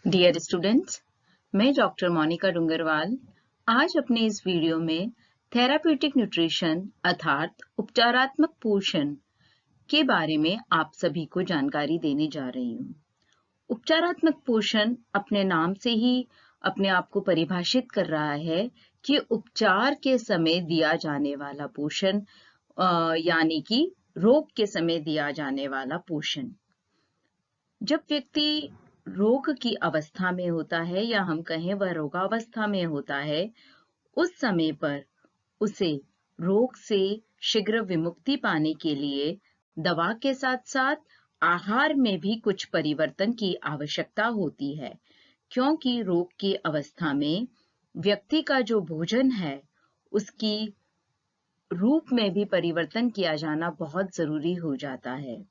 Dear students, मैं doctor Monika Dungarwal आज अपने इस वीडियो में थेराप्यूटिक न्यूट्रिशन अर्थात उपचारात्मक पोषण के बारे में आप सभी को जानकारी देने जा रही हूँ। उपचारात्मक पोषण अपने नाम से ही अपने आप को परिभाषित कर रहा है कि उपचार के समय दिया जाने वाला पोषण यानी कि रोग के समय दिया जाने वाला पोषण। जब व्यक्ति रोग की अवस्था में होता है या हम कहें वह रोगावस्था में होता है, उस समय पर उसे रोग से शीघ्र विमुक्ति पाने के लिए दवा के साथ साथ आहार में भी कुछ परिवर्तन की आवश्यकता होती है, क्योंकि रोग की अवस्था में व्यक्ति का जो भोजन है उसकी रूप में भी परिवर्तन किया जाना बहुत जरूरी हो जाता है।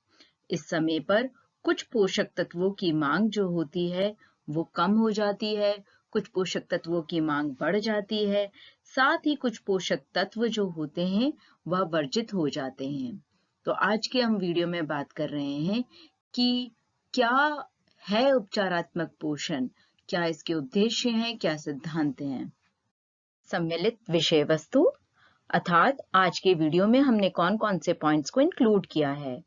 इस समय पर कुछ पोषक तत्वों की मांग जो होती है वो कम हो जाती है, कुछ पोषक तत्वों की मांग बढ़ जाती है, साथ ही कुछ पोषक तत्व जो होते हैं वह वर्जित हो जाते हैं। तो आज के हम वीडियो में बात कर रहे हैं कि क्या है उपचारात्मक पोषण, क्या इसके उद्देश्य हैं, क्या सिद्धांत हैं। सम्मिलित विषय वस्तु अर्थात आज के वीडियो में हमने कौन कौन से पॉइंट्स को इंक्लूड किया है।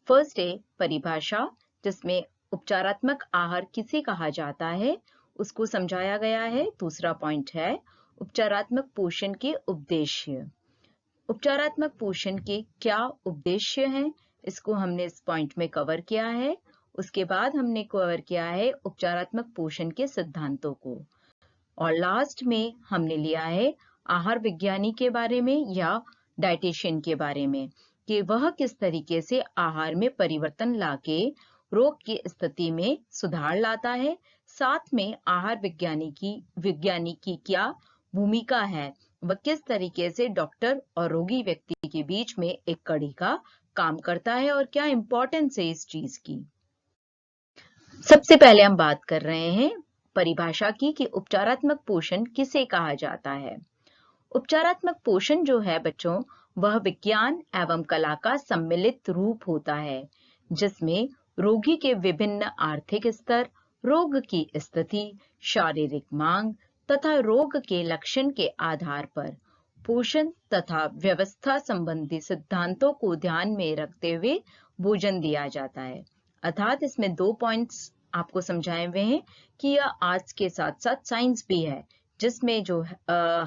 फर्स्ट है परिभाषा, जिसमें उपचारात्मक आहार किसे कहा जाता है उसको समझाया गया है। दूसरा पॉइंट है उपचारात्मक पोषण के उद्देश्य। उपचारात्मक पोषण के क्या उद्देश्य हैं, इसको हमने इस पॉइंट में कवर किया है। उसके बाद हमने कवर किया है उपचारात्मक पोषण के सिद्धांतों को, और लास्ट में हमने लिया है आहार विज्ञानी के बारे में या डाइटिशियन के बारे में कि वह किस तरीके से आहार में परिवर्तन लाके रोग की स्थिति में सुधार लाता है। साथ में आहार विज्ञानी की क्या भूमिका है, वह किस तरीके से डॉक्टर और रोगी व्यक्ति के बीच में एक कड़ी का काम करता है और क्या इंपॉर्टेंस है इस चीज की। सबसे पहले हम बात कर रहे हैं परिभाषा की कि उपचारात्मक पोषण किसे कहा जाता है। उपचारात्मक पोषण जो है बच्चों, वह विज्ञान एवं कला का सम्मिलित रूप होता है, जिसमें रोगी के विभिन्न आर्थिक स्तर, रोग की स्थिति, शारीरिक मांग तथा रोग के लक्षण के आधार पर पोषण तथा व्यवस्था संबंधी सिद्धांतों को ध्यान में रखते हुए भोजन दिया जाता है। अर्थात इसमें 2 पॉइंट्स आपको समझाए हुए हैं कि यह आर्ट्स के साथ साथ साइंस भी है, जिसमें जो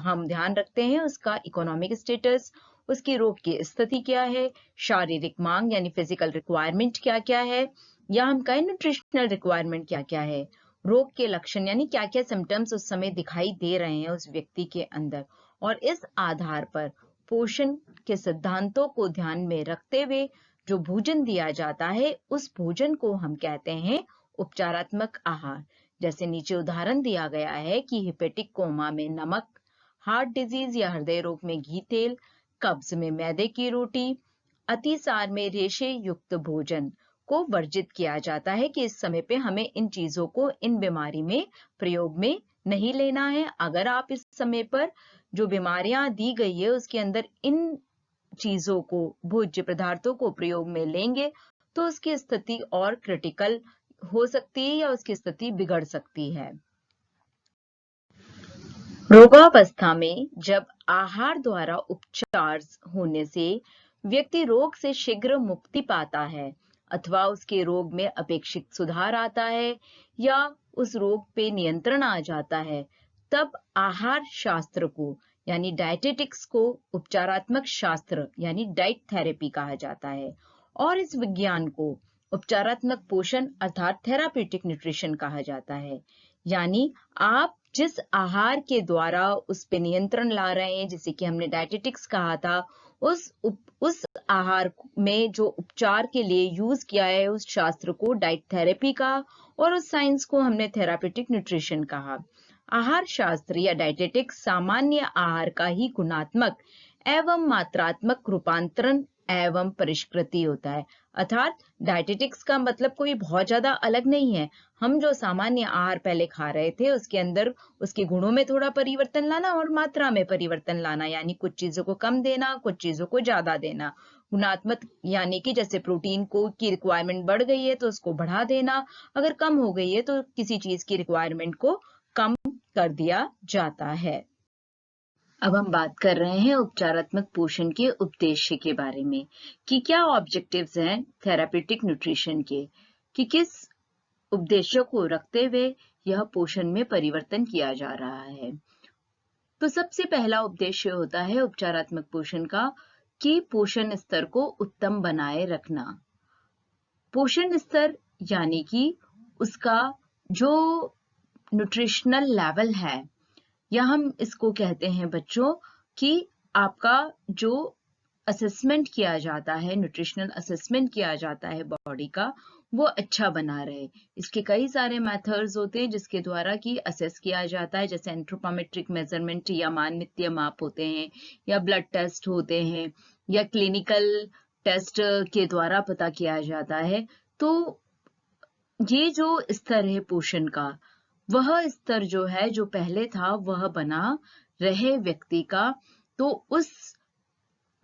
हम ध्यान रखते हैं उसका इकोनॉमिक स्टेटस, उसकी रोग की स्थिति क्या है, शारीरिक मांग यानी फिजिकल रिक्वायरमेंट क्या क्या है, या हम कहें न्यूट्रिशनल रिक्वायरमेंट क्या क्या है, रोग के लक्षण यानी क्या क्या सिम्टम्स उस समय दिखाई दे रहे हैं उस व्यक्ति के अंदर, और इस आधार पर पोषण के सिद्धांतों को ध्यान में रखते हुए जो भोजन दिया जाता है उस भोजन को हम कहते हैं उपचारात्मक आहार। जैसे नीचे उदाहरण दिया गया है कि हिपेटिक कोमा में नमक, हार्ट डिजीज या हृदय रोग में घी तेल, कब्ज में मैदे की रोटी, अतिसार में रेशे युक्त भोजन को वर्जित किया जाता है कि इस समय पे हमें इन चीजों को इन बीमारी में प्रयोग में नहीं लेना है। अगर आप इस समय पर जो बीमारियां दी गई है उसके अंदर इन चीजों को, भोज्य पदार्थों को प्रयोग में लेंगे तो उसकी स्थिति और क्रिटिकल हो सकती है या उसकी स्थिति बिगड़ सकती है। रोगावस्था में जब आहार द्वारा उपचार होने से व्यक्ति रोग से शीघ्र मुक्ति पाता है अथवा उसके रोग में अपेक्षित सुधार आता है या उस रोग पे नियंत्रण आ जाता है, तब आहार शास्त्र को यानी डायटेटिक्स को उपचारात्मक शास्त्र यानी डाइट थेरेपी कहा जाता है, और इस विज्ञान को उपचारात्मक पोषण अर्थात थेराप्यूटिक न्यूट्रिशन कहा जाता है। यानी आप जिस आहार के द्वारा उस पे नियंत्रण ला रहे हैं, जिसे कि हमने डायटेटिक्स कहा था, उस आहार में जो उपचार के लिए यूज किया है उस शास्त्र को डाइट थेरेपी कहा और उस साइंस को हमने थेराप्यूटिक न्यूट्रिशन कहा। आहार शास्त्र या डायटेटिक्स सामान्य आहार का ही गुणात्मक एवं मात्रात्मक रूपांतरण एवं परिष्कृति होता है। अर्थात डायटेटिक्स का मतलब कोई बहुत ज्यादा अलग नहीं है। हम जो सामान्य आहार पहले खा रहे थे उसके अंदर उसके गुणों में थोड़ा परिवर्तन लाना और मात्रा में परिवर्तन लाना, यानी कुछ चीजों को कम देना, कुछ चीजों को ज्यादा देना। गुणात्मक यानी कि जैसे प्रोटीन को की रिक्वायरमेंट बढ़ गई है तो उसको बढ़ा देना, अगर कम हो गई है तो किसी चीज की रिक्वायरमेंट को कम कर दिया जाता है। अब हम बात कर रहे हैं उपचारात्मक पोषण के उद्देश्य के बारे में कि क्या ऑब्जेक्टिव्स हैं थेरापेटिक न्यूट्रिशन के, कि किस उद्देश्य को रखते हुए यह पोषण में परिवर्तन किया जा रहा है। तो सबसे पहला उद्देश्य होता है उपचारात्मक पोषण का कि पोषण स्तर को उत्तम बनाए रखना। पोषण स्तर यानी कि उसका जो न्यूट्रिशनल लेवल है, या हम इसको कहते हैं बच्चों कि आपका जो असेसमेंट किया जाता है, न्यूट्रिशनल असेसमेंट किया जाता है बॉडी का, वो अच्छा बना रहे। इसके कई सारे मेथड्स होते हैं जिसके द्वारा कि असेस किया जाता है, जैसे एंथ्रोपोमेट्रिक मेजरमेंट या माननित्य माप होते हैं, या ब्लड टेस्ट होते हैं, या क्लिनिकल टेस्ट के द्वारा पता किया जाता है। तो ये जो स्तर है पोषण का, वह स्तर जो है जो पहले था वह बना रहे व्यक्ति का, तो उस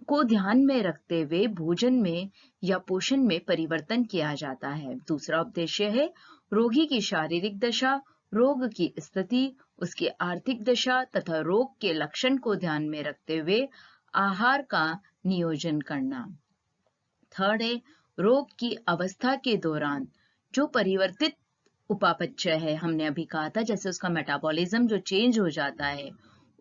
को ध्यान में रखते हुए भोजन में या पोषण में परिवर्तन किया जाता है। दूसरा उद्देश्य है रोगी की शारीरिक दशा, रोग की स्थिति, उसकी आर्थिक दशा तथा रोग के लक्षण को ध्यान में रखते हुए आहार का नियोजन करना। थर्ड है रोग की अवस्था के दौरान जो परिवर्तित उपापचय है, हमने अभी कहा था जैसे उसका मेटाबॉलिज्म जो चेंज हो जाता है,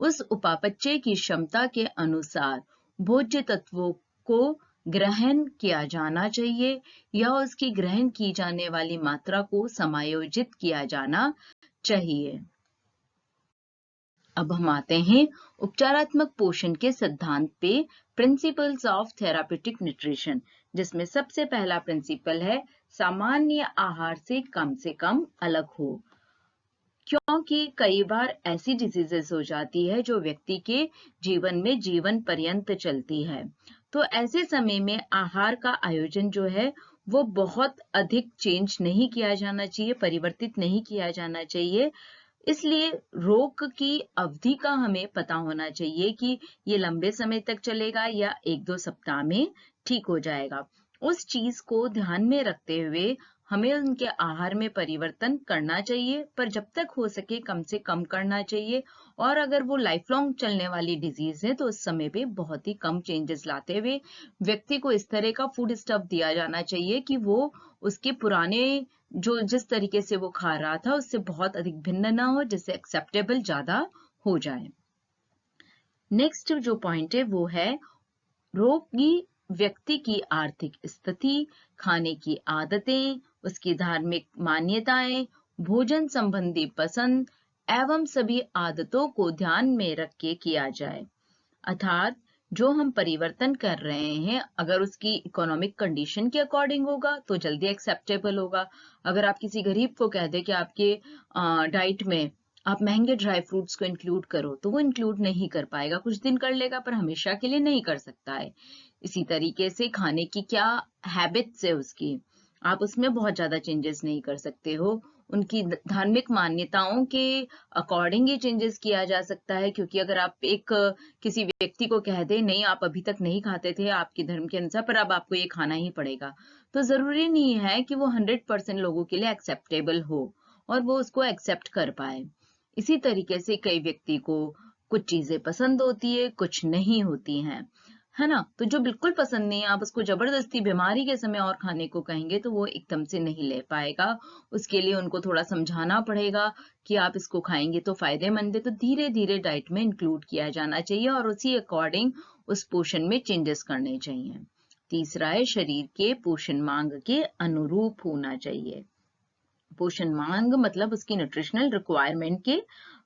उस उपापचय की क्षमता के अनुसार भोज्य तत्वों को ग्रहण किया जाना चाहिए या उसकी ग्रहण की जाने वाली मात्रा को समायोजित किया जाना चाहिए। अब हम आते हैं उपचारात्मक पोषण के सिद्धांत पे, प्रिंसिपल्स ऑफ थेरापेटिक न्यूट्रिशन, जिसमें सबसे पहला प्रिंसिपल है सामान्य आहार से कम अलग हो। क्योंकि कई बार ऐसी डिजीजेस हो जाती है जो व्यक्ति के जीवन में जीवन पर्यंत चलती है, तो ऐसे समय में आहार का आयोजन जो है वो बहुत अधिक चेंज नहीं किया जाना चाहिए, परिवर्तित नहीं किया जाना चाहिए। इसलिए रोग की अवधि का हमें पता होना चाहिए कि ये लंबे समय तक चलेगा या 1-2 सप्ताह में ठीक हो जाएगा। उस चीज को ध्यान में रखते हुए हमें उनके आहार में परिवर्तन करना चाहिए, पर जब तक हो सके कम से कम करना चाहिए। और अगर वो लाइफ लॉन्ग चलने वाली डिजीज है तो उस समय पे बहुत ही कम चेंजेस लाते हुए व्यक्ति को इस तरह का फूड स्टफ दिया जाना चाहिए कि वो उसके पुराने जो जिस तरीके से वो खा रहा था उससे बहुत अधिक भिन्न ना हो, जिससे एक्सेप्टेबल ज्यादा हो जाए। नेक्स्ट जो पॉइंट है वो है रोगी व्यक्ति की आर्थिक स्थिति, खाने की आदतें, उसकी धार्मिक मान्यताएं, भोजन संबंधी पसंद एवं सभी आदतों को ध्यान में रख के किया जाए। अर्थात जो हम परिवर्तन कर रहे हैं अगर उसकी इकोनॉमिक कंडीशन के अकॉर्डिंग होगा तो जल्दी एक्सेप्टेबल होगा। अगर आप किसी गरीब को कह दे कि आपके डाइट में आप महंगे ड्राई फ्रूट्स को इंक्लूड करो, तो वो इंक्लूड नहीं कर पाएगा, कुछ दिन कर लेगा पर हमेशा के लिए नहीं कर सकता है। इसी तरीके से खाने की क्या हैबिट्स है उसकी, आप उसमें बहुत ज्यादा चेंजेस नहीं कर सकते हो। उनकी धार्मिक मान्यताओं के अकॉर्डिंग ही चेंजेस किया जा सकता है, क्योंकि अगर आप एक किसी व्यक्ति को कह दे नहीं आप अभी तक नहीं खाते थे आपके धर्म के अनुसार पर अब आपको ये खाना ही पड़ेगा, तो जरूरी नहीं है कि वो 100% लोगों के लिए एक्सेप्टेबल हो और वो उसको एक्सेप्ट कर पाए। इसी तरीके से कई व्यक्ति को कुछ चीजें पसंद होती है, कुछ नहीं होती हैं, है ना। तो जो बिल्कुल पसंद नहीं है आप उसको जबरदस्ती बीमारी के समय और खाने को कहेंगे तो वो एकदम से नहीं ले पाएगा। उसके लिए उनको थोड़ा समझाना पड़ेगा कि आप इसको खाएंगे तो फायदेमंद है, तो धीरे धीरे डाइट में इंक्लूड किया जाना चाहिए और उसी अकॉर्डिंग उस पोषण में चेंजेस करने चाहिए। तीसरा है शरीर के पोषण मांग के अनुरूप होना चाहिए। पोषण मांग मतलब उसकी न्यूट्रिशनल रिक्वायरमेंट के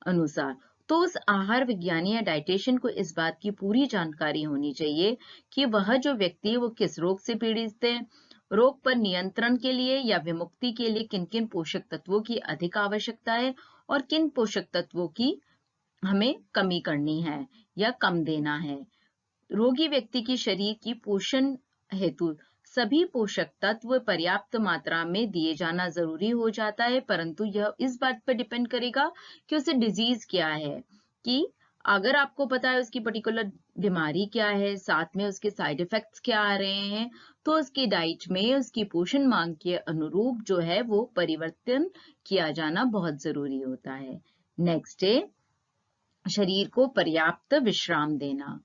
अनुसार। तो उस आहार विज्ञानी या डाइटिशियन को इस बात की पूरी जानकारी होनी चाहिए कि वह जो व्यक्ति है वो किस रोग से पीड़ित है, रोग पर नियंत्रण के लिए या विमुक्ति के लिए किन किन पोषक तत्वों की अधिक आवश्यकता है और किन पोषक तत्वों की हमें कमी करनी है या कम देना है। रोगी व्यक्ति की शरीर की पोषण हेतु सभी पोषक तत्व पर्याप्त मात्रा में दिए जाना जरूरी हो जाता है, परंतु यह इस बात पर डिपेंड करेगा कि उसे डिजीज क्या है, कि अगर आपको पता है उसकी पर्टिकुलर बीमारी क्या है, साथ में उसके साइड इफेक्ट्स क्या आ रहे हैं, तो उसकी डाइट में उसकी पोषण मांग के अनुरूप जो है वो परिवर्तन किया जाना बहुत जरूरी होता है। नेक्स्ट है शरीर को पर्याप्त विश्राम देना।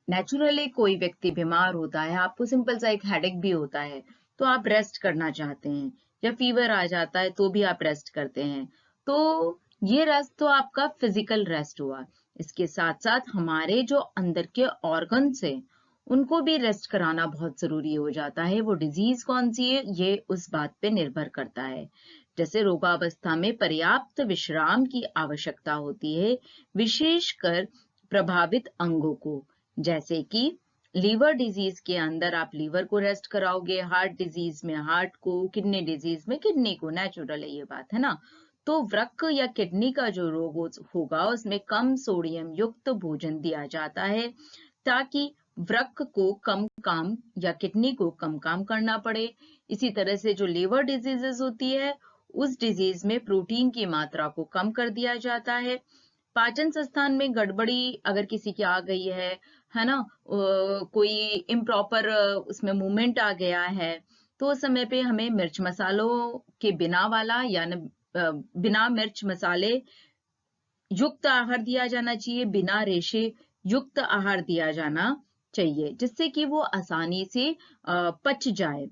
नेचुरली कोई व्यक्ति बीमार होता है, आपको सिंपल सा एक हेडेक भी होता है, तो आप रेस्ट करना चाहते हैं, या फीवर आ जाता है तो भी आप रेस्ट करते हैं। तो ये रेस्ट तो आपका फिजिकल रेस्ट हुआ। इसके साथ साथ हमारे जो अंदर के ऑर्गन्स हैं उनको भी रेस्ट कराना बहुत जरूरी हो जाता है। वो डिजीज कौन सी है ये उस बात पे निर्भर करता है। जैसे रोगावस्था में पर्याप्त विश्राम की आवश्यकता होती है, विशेषकर प्रभावित अंगों को। जैसे कि लीवर डिजीज के अंदर आप लीवर को रेस्ट कराओगे, हार्ट डिजीज में हार्ट को, किडनी डिजीज में किडनी को, नेचुरल है ये बात, है ना। तो वृक्क या किडनी का जो रोग होगा उसमें कम सोडियम युक्त भोजन दिया जाता है, ताकि वृक्क को कम काम या किडनी को कम काम करना पड़े। इसी तरह से जो लीवर डिजीजेस होती है उस डिजीज में प्रोटीन की मात्रा को कम कर दिया जाता है। पाचन संस्थान में गड़बड़ी अगर किसी की आ गई है ना, कोई इम्प्रॉपर उसमें मूवमेंट आ गया है, तो उस समय पे हमें मिर्च मसालों के बिना वाला या बिना मिर्च मसाले युक्त आहार दिया जाना चाहिए, बिना रेशे युक्त आहार दिया जाना चाहिए, जिससे कि वो आसानी से पच जाए।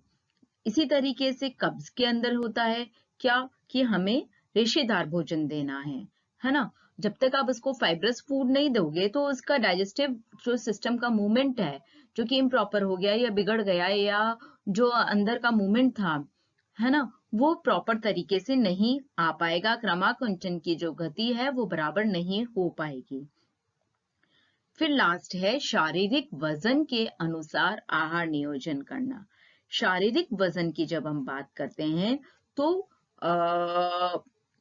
इसी तरीके से कब्ज के अंदर होता है क्या, कि हमें रेशेदार भोजन देना है ना। जब तक आप उसको फाइब्रस फूड नहीं दोगे तो उसका डाइजेस्टिव जो सिस्टम का मूवमेंट है जो कि इम्प्रॉपर हो गया या बिगड़ गया, या जो अंदर का मूवमेंट था, है ना, वो प्रॉपर तरीके से नहीं आ पाएगा। क्रमाकुंचन की जो गति है वो बराबर नहीं हो पाएगी। फिर लास्ट है शारीरिक वजन के अनुसार आहार नियोजन करना। शारीरिक वजन की जब हम बात करते हैं तो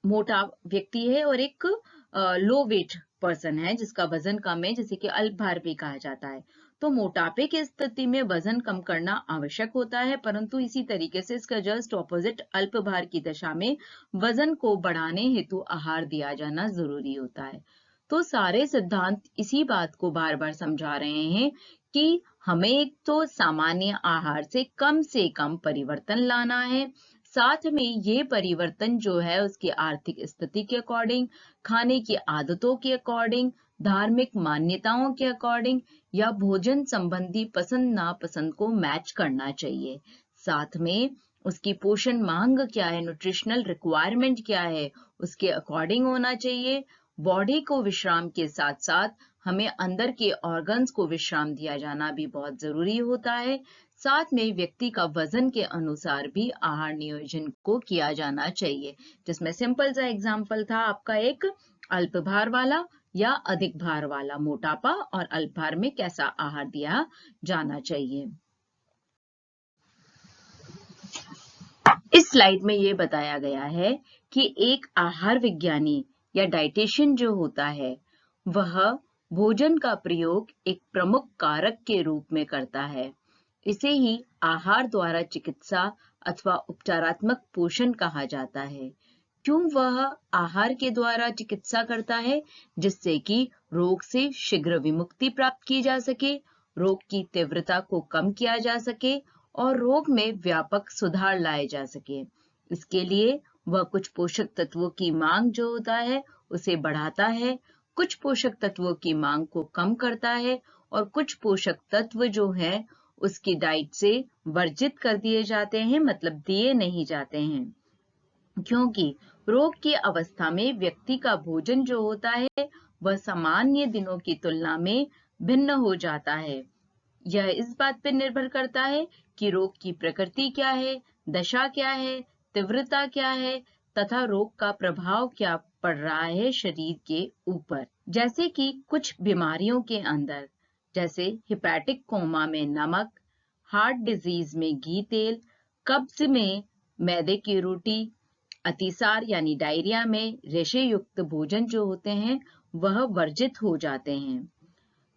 मोटा व्यक्ति है और एक लो वेट पर्सन है जिसका वजन कम है, जिसे कि अल्पभार भी कहा जाता है। तो मोटापे की स्थिति में वजन कम करना आवश्यक होता है, परंतु इसी तरीके से इसका जस्ट ऑपोजिट अल्पभार की दशा में वजन को बढ़ाने हेतु आहार दिया जाना जरूरी होता है। तो सारे सिद्धांत इसी बात को बार बार समझा रहे हैं कि हमें एक तो सामान्य आहार से कम परिवर्तन लाना है, साथ में ये परिवर्तन जो है उसकी आर्थिक स्थिति के अकॉर्डिंग, खाने की आदतों के अकॉर्डिंग, धार्मिक मान्यताओं के अकॉर्डिंग या भोजन संबंधी पसंद नापसंद को मैच करना चाहिए। साथ में उसकी पोषण मांग क्या है, न्यूट्रिशनल रिक्वायरमेंट क्या है, उसके अकॉर्डिंग होना चाहिए। बॉडी को विश्राम के साथ साथ हमें अंदर के ऑर्गन्स को विश्राम दिया जाना भी बहुत जरूरी होता है। साथ में व्यक्ति का वजन के अनुसार भी आहार नियोजन को किया जाना चाहिए, जिसमें सिंपल सा एग्जांपल था आपका एक अल्प भार वाला या अधिक भार वाला, मोटापा और अल्प भार में कैसा आहार दिया जाना चाहिए। इस स्लाइड में ये बताया गया है कि एक आहार विज्ञानी या डाइटिशियन जो होता है वह भोजन का प्रयोग एक प्रमुख कारक के रूप में करता है। इसे ही आहार द्वारा चिकित्सा अथवा उपचारात्मक पोषण कहा जाता है। क्यों वह आहार के द्वारा चिकित्सा करता है? जिससे कि रोग से शीघ्र विमुक्ति प्राप्त की जा सके, रोग की तीव्रता को कम किया जा सके और रोग में व्यापक सुधार लाए जा सके। इसके लिए वह कुछ पोषक तत्वों की मांग जो होता है उसे बढ़ाता है, कुछ पोषक तत्वों की मांग को कम करता है और कुछ पोषक तत्व जो है उसकी डाइट से वर्जित कर दिए जाते हैं, मतलब दिए नहीं जाते हैं, क्योंकि रोग की अवस्था में व्यक्ति का भोजन जो होता है वह सामान्य दिनों की तुलना में भिन्न हो जाता है। यह इस बात पर निर्भर करता है कि रोग की प्रकृति क्या है, दशा क्या है, तीव्रता क्या है तथा रोग का प्रभाव क्या पड़ रहा है शरीर के ऊपर। जैसे कि कुछ बीमारियों के अंदर, जैसे हिपैटिक कोमा में नमक, हार्ट डिजीज में घी तेल, कब्ज में मैदे की रोटी, अतिसार यानी डायरिया में रेशे युक्त भोजन जो होते हैं वह वर्जित हो जाते हैं।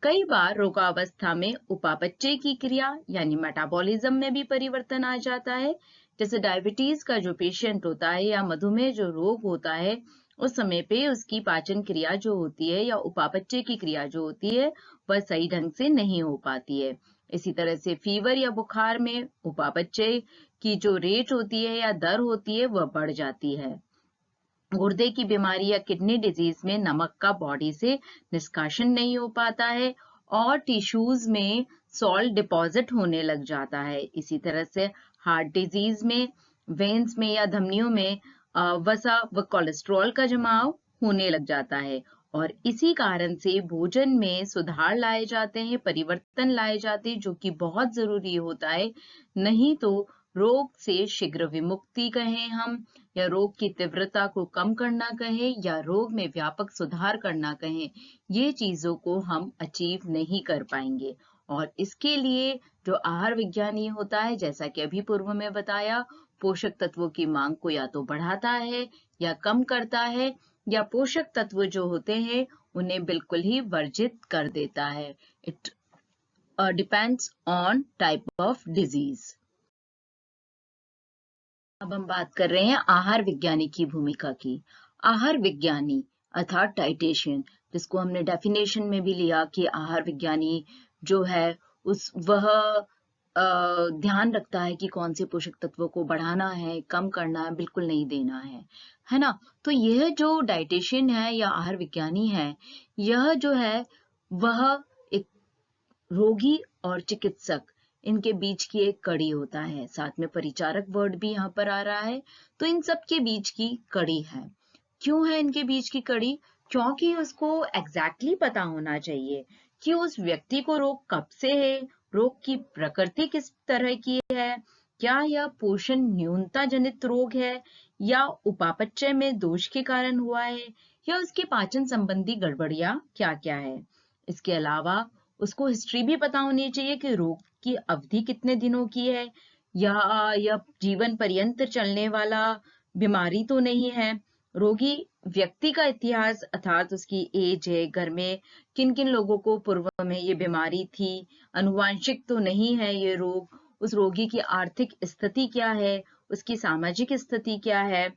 कई बार रोगावस्था में उपापचय की क्रिया यानी मेटाबॉलिज्म में भी परिवर्तन आ जाता है। जैसे डायबिटीज का जो पेशेंट होता है या मधुमेह जो रोग होता है, उस समय पे उसकी पाचन क्रिया जो होती है या उपापचय की क्रिया जो होती है वह सही ढंग से नहीं हो पाती है। इसी तरह से फीवर या बुखार में उपापचय की जो रेट होती है या दर होती है वह बढ़ जाती है। गुर्दे की बीमारी या किडनी डिजीज में नमक का बॉडी से निष्कासन नहीं हो पाता है और टिश्यूज में सॉल्ट डिपॉजिट होने लग जाता है। इसी तरह से हार्ट डिजीज में वेन्स में या धमनियों में वसा व कोलेस्ट्रॉल का जमाव होने लग जाता है और इसी कारण से भोजन में सुधार लाए जाते हैं, परिवर्तन लाए जाते हैं, जो कि बहुत जरूरी होता है। नहीं तो रोग से शीघ्र विमुक्ति कहें हम, या रोग की तीव्रता को कम करना कहें, या रोग में व्यापक सुधार करना कहें, ये चीजों को हम अचीव नहीं कर पाएंगे। और इसके लिए जो आहार विज्ञानी होता है, जैसा कि अभी पूर्व में बताया, पोषक तत्वों की मांग को या तो बढ़ाता है या कम करता है, या पोषक तत्व जो होते हैं उन्हें बिल्कुल ही वर्जित कर देता है। It depends on type of disease. अब हम बात कर रहे हैं आहार विज्ञानी की भूमिका की। आहार विज्ञानी अर्थात डाइटिशियन, जिसको हमने डेफिनेशन में भी लिया कि आहार विज्ञानी जो है वह ध्यान रखता है कि कौन से पोषक तत्वों को बढ़ाना है, कम करना है, बिल्कुल नहीं देना है ना। तो यह जो डाइटिशियन है या आहार विज्ञानी है, यह जो है वह एक रोगी और चिकित्सक, इनके बीच की एक कड़ी होता है। साथ में परिचारक वर्ड भी यहाँ पर आ रहा है। तो इन सब के बीच की कड़ी है। क्यों है इनके बीच की कड़ी? क्योंकि उसको एग्जैक्टली पता होना चाहिए कि उस व्यक्ति को रोग कब से है, रोग की प्रकृति किस तरह की है, क्या यह पोषण न्यूनता जनित रोग है, या उपापचय में दोष के कारण हुआ है, या उसके पाचन संबंधी गड़बड़ियां क्या क्या है। इसके अलावा उसको हिस्ट्री भी पता होनी चाहिए कि रोग की अवधि कितने दिनों की है, या यह जीवन पर्यंत चलने वाला बीमारी तो नहीं है। रोगी व्यक्ति का इतिहास अर्थात उसकी एज है, घर में किन किन लोगों को पूर्व में ये बीमारी थी, अनुवांशिक तो नहीं है ये रोग, उस रोगी की आर्थिक स्थिति क्या है, उसकी सामाजिक स्थिति क्या है।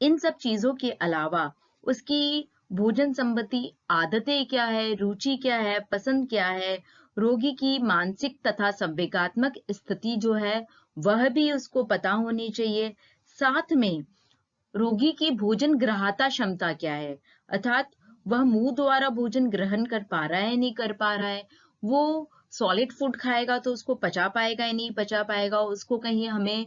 इन सब चीजों के अलावा उसकी भोजन संबंधी आदतें क्या है, रुचि क्या है, पसंद क्या है, रोगी की मानसिक तथा संवेगात्मक स्थिति जो है वह भी उसको पता होनी चाहिए। साथ में रोगी की भोजन ग्राहता क्षमता क्या है, अर्थात वह मुंह द्वारा भोजन ग्रहण कर पा रहा है, नहीं कर पा रहा है। वो सॉलिड फूड खाएगा तो उसको पचा पाएगा या नहीं पचा पाएगा, उसको कहीं हमें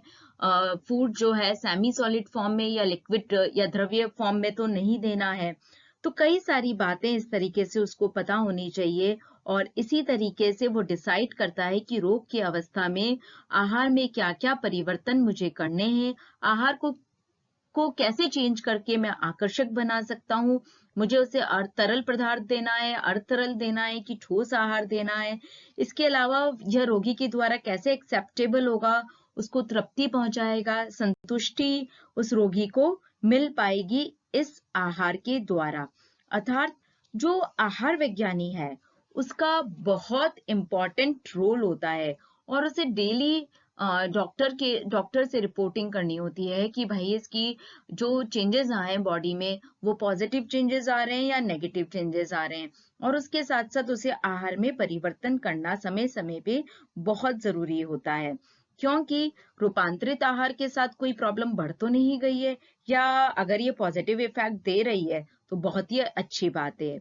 फूड जो है सेमी सॉलिड फॉर्म में या लिक्विड या द्रव्य फॉर्म में तो नहीं देना है। तो कई सारी बातें इस तरीके से उसको पता होनी चाहिए और इसी तरीके से वो डिसाइड करता है कि रोग की अवस्था में आहार में क्या क्या परिवर्तन मुझे करने हैं, आहार को कैसे चेंज करके मैं आकर्षक बना सकता हूँ, मुझे उसे तरल पदार्थ देना है, अर्धतरल देना है कि ठोस आहार देना है। इसके अलावा यह रोगी के द्वारा कैसे एक्सेप्टेबल होगा, उसको तृप्ति पहुंचाएगा, संतुष्टि उस रोगी को मिल पाएगी इस आहार के द्वारा। अर्थात जो आहार विज्ञानी है उसका बहुत इम्पोर्टेंट रोल होता है और उसे डेली डॉक्टर से रिपोर्टिंग करनी होती है कि भाई इसकी जो चेंजेस आए हैं बॉडी में वो पॉजिटिव चेंजेस आ रहे हैं या नेगेटिव चेंजेस आ रहे हैं, और उसके साथ साथ उसे आहार में परिवर्तन करना समय समय पे बहुत जरूरी होता है। क्योंकि रूपांतरित आहार के साथ कोई प्रॉब्लम बढ़ तो नहीं गई है, या अगर ये पॉजिटिव इफेक्ट दे रही है तो बहुत ही अच्छी बात है।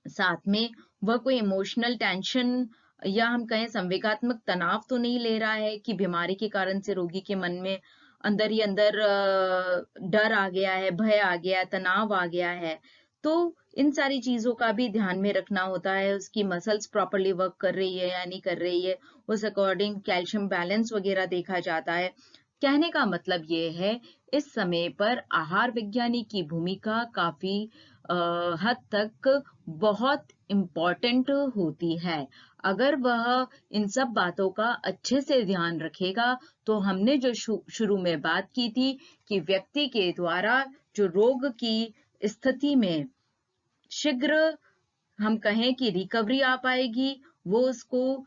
साथ में वह कोई इमोशनल टेंशन या हम कहें संवेगात्मक तनाव तो नहीं ले रहा है कि बीमारी के कारण से रोगी के मन में अंदर ही अंदर डर आ गया है, भय आ गया है, तनाव आ गया है। तो इन सारी चीजों का भी ध्यान में रखना होता है, उसकी मसल्स प्रॉपरली वर्क कर रही है या नहीं कर रही है, उस अकॉर्डिंग कैल्शियम बैलेंस वगैरह देखा जाता है। कहने का मतलब ये है इस समय पर आहार विज्ञानी की भूमिका काफी हद तक बहुत इम्पोर्टेंट होती है। अगर वह इन सब बातों का अच्छे से ध्यान रखेगा तो हमने जो शुरू में बात की थी कि व्यक्ति के द्वारा जो रोग की स्थिति में शीघ्र हम कहें कि रिकवरी आ पाएगी, वो उसको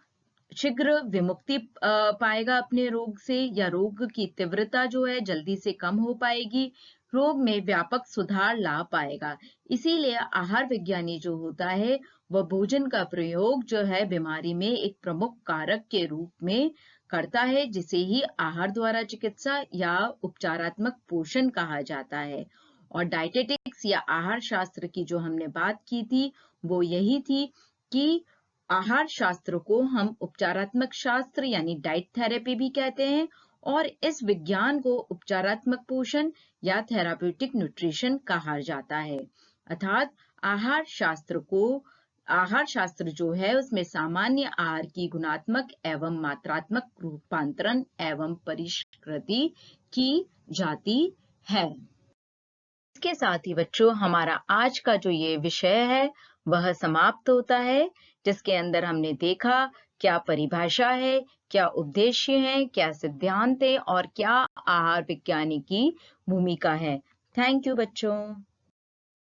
शीघ्र विमुक्ति पाएगा अपने रोग से, या रोग की तीव्रता जो है जल्दी से कम हो पाएगी, रोग में व्यापक सुधार ला पाएगा। इसीलिए आहार विज्ञानी जो होता है वह भोजन का प्रयोग जो है बीमारी में एक प्रमुख कारक के रूप में करता है, जिसे ही आहार द्वारा चिकित्सा या उपचारात्मक पोषण कहा जाता है। और डाइटेटिक्स या आहार शास्त्र की जो हमने बात की थी वो यही थी कि आहार शास्त्र को हम उपचारात्मक शास्त्र यानी डाइट थेरेपी भी कहते हैं, और इस विज्ञान को उपचारात्मक पोषण या थेराप्यूटिक न्यूट्रिशन कहा जाता है। अर्थात आहार शास्त्र जो है उसमें सामान्य आहार की गुणात्मक एवं मात्रात्मक रूपांतरण एवं परिष्कृति की जाती है। इसके साथ ही बच्चों हमारा आज का जो ये विषय है वह समाप्त होता है, जिसके अंदर हमने देखा क्या परिभाषा है, क्या उद्देश्य है, क्या सिद्धांत है और क्या आहार विज्ञानी की भूमिका है। थैंक यू बच्चों।